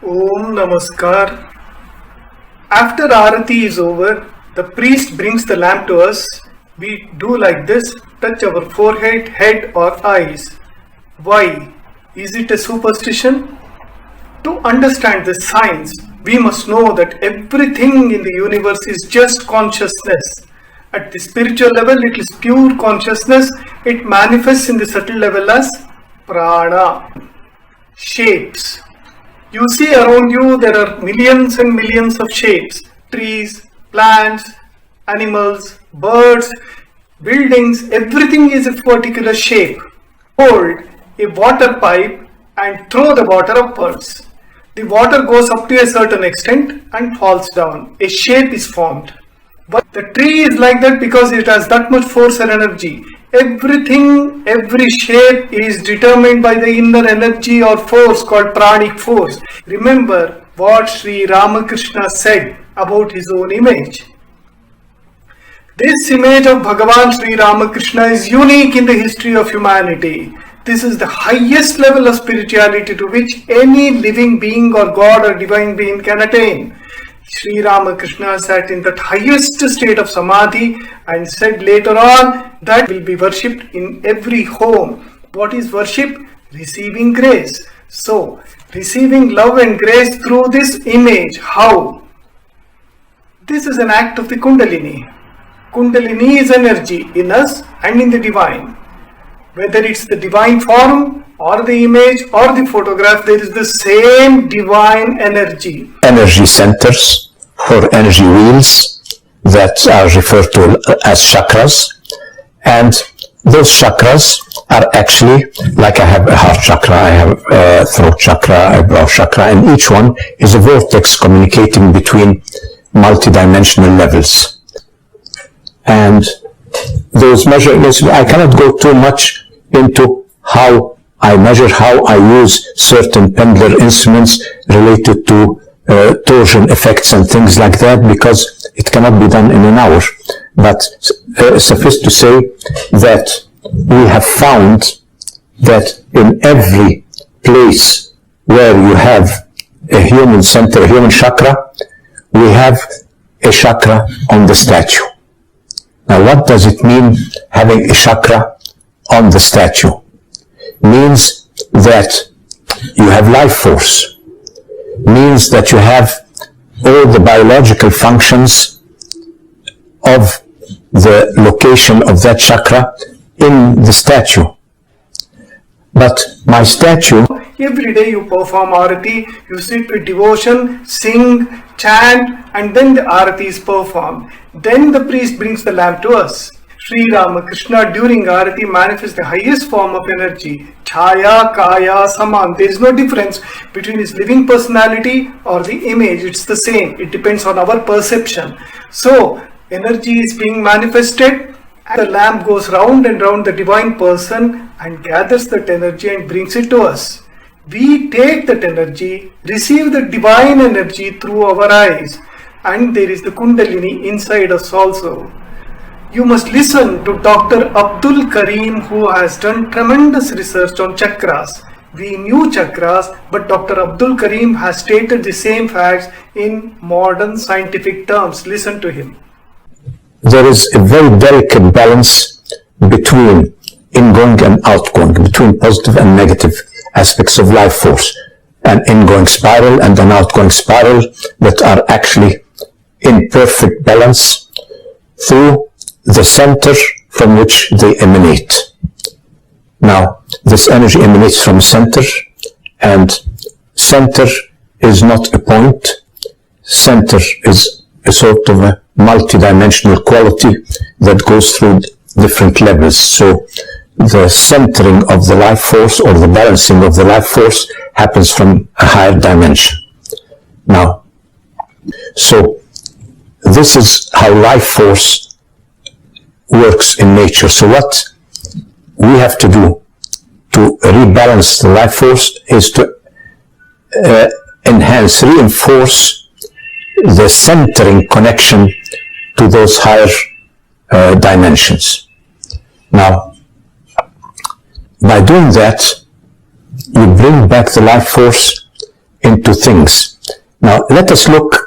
Om Namaskar. After Arati is over, the priest brings the lamp to us. We do like this, touch our forehead, head or eyes. Why? Is it a superstition? To understand this science, we must know that everything in the universe is just consciousness. At the spiritual level, it is pure consciousness. It manifests in the subtle level as prana, shapes. You see around you there are millions and millions of shapes, trees, plants, animals, birds, buildings, everything is a particular shape. Hold a water pipe and throw the water upwards. The water goes up to a certain extent and falls down. A shape is formed. But the tree is like that because it has that much force and energy. Everything, every shape is determined by the inner energy or force called pranic force. Remember what Sri Ramakrishna said about his own image. This image of Bhagavan Sri Ramakrishna is unique in the history of humanity. This is the highest level of spirituality to which any living being or God or divine being can attain. Sri Ramakrishna sat in that highest state of samadhi and said later on that will be worshipped in every home. What is worship? Receiving grace. So, receiving love and grace through this image. How? This is an act of the Kundalini. Kundalini is energy in us and in the divine. Whether it's the divine form or the image or the photograph, there is the same divine energy. Energy centers or energy wheels that are referred to as chakras, and those chakras are actually, like I have a heart chakra, I have a throat chakra, a brow chakra, and each one is a vortex communicating between multidimensional levels. And those measurements, I cannot go too much into how I measure, how I use certain pendulum instruments related to torsion effects and things like that, because it cannot be done in an hour. But suffice to say that we have found that in every place where you have a human center, a human chakra, we have a chakra on the statue. Now, what does it mean having a chakra on the statue? Means that you have life force. Means that you have all the biological functions of the location of that chakra in the statue. But my statue... Every day you perform Arati, you sit with devotion, sing, chant, and then the Arati is performed. Then the priest brings the lamp to us. Sri Ramakrishna during Arati manifests the highest form of energy. Chaya, Kaya, Saman. There is no difference between his living personality or the image. It's the same. It depends on our perception. So, energy is being manifested. And the lamp goes round and round the divine person and gathers that energy and brings it to us. We take that energy, receive the divine energy through our eyes, and there is the Kundalini inside us also. You must listen to Dr. Abdul Karim, who has done tremendous research on chakras. We knew chakras, but Dr. Abdul Karim has stated the same facts in modern scientific terms. Listen to him. There is a very delicate balance between ingoing and outgoing, between positive and negative aspects of life force, an ingoing spiral and an outgoing spiral that are actually in perfect balance through the center from which they emanate. Now, this energy emanates from center, and center is not a point. Center is a sort of a multidimensional quality that goes through different levels. So the centering of the life force or the balancing of the life force happens from a higher dimension. Now, so this is how life force works in nature. So what we have to do to rebalance the life force is to enhance, reinforce the centering connection to those higher dimensions. Now, by doing that, you bring back the life force into things. Now let us look.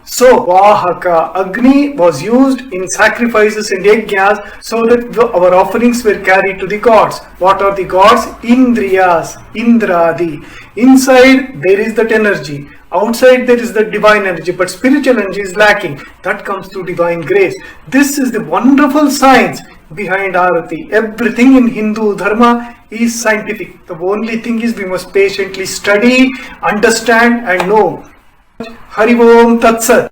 So, vâhaka, Agni was used in sacrifices and yajnas so that our offerings were carried to the gods. What are the gods? Indriyas, Indradi. Inside there is that energy. Outside there is the divine energy, but spiritual energy is lacking. That comes through divine grace. This is the wonderful science behind Arati. Everything in Hindu Dharma is scientific. The only thing is we must patiently study, understand and know. Hari Om Tat Sat.